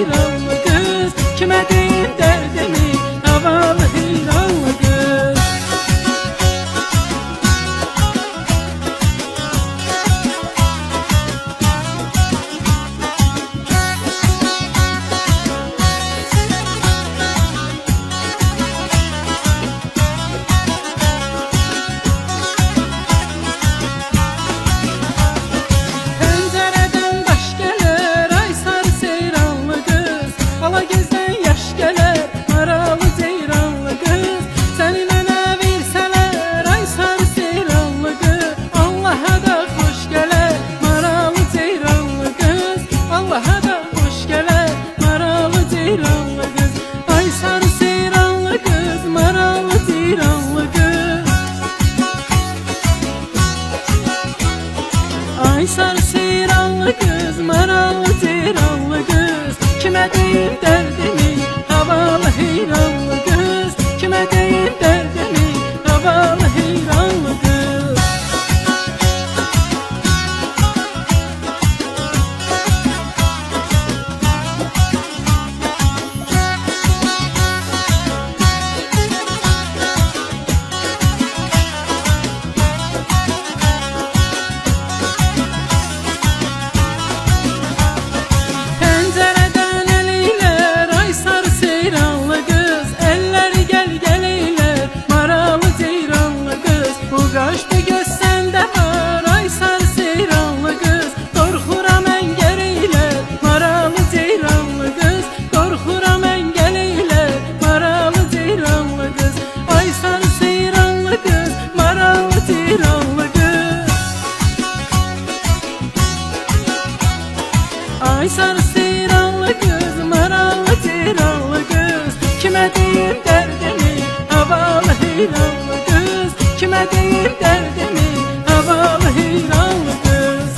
heyranlı kız. Kime deyim derdimi, havalı heyranlı kız. Ay sarı seyranlı kız, maralı ceyranlı kız. Kime deyim derdimi, havalı heyranlı kız. Kime deyim derdimi, havalı heyranlı kız. Qaşdı göz səndə var, ay sarı seyranlı qız. Qorxuram əngəl eylər, maralı ceyranlı qız. Qorxuram əngəl eylər, maralı ceyranlı qız. Ay sarı seyranlı qız, maralı ceyranlı qız. Ay sarı seyranlı qız, maralı ceyranlı qız. Kimə deyim dərdimi, havalı heyranlı qız. Kime deyim derdimi, havalı heyranlı kız.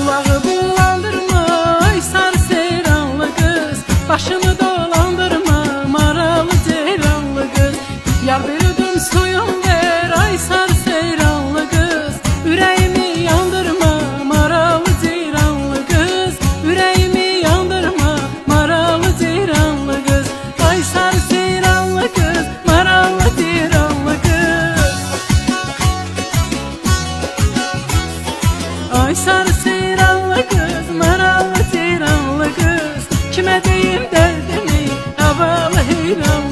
Ulağı bulandırma, ay sarı seyranlı kız. Başını dolandırma, maralı ceyranlı kız. Yar bir yudum suyum ver, ay sarı seyranlı kız. Yüreğimi yandırma, maralı ceyranlı kız. Yüreğimi yandırma, maralı ceyranlı kız. Ay sarı seyranlı kız, maralı ceyranlı kız. Ay sarı seyranlı kız, maralı ceyranlı kız. Kime deyim derdimi, havalı heyranlı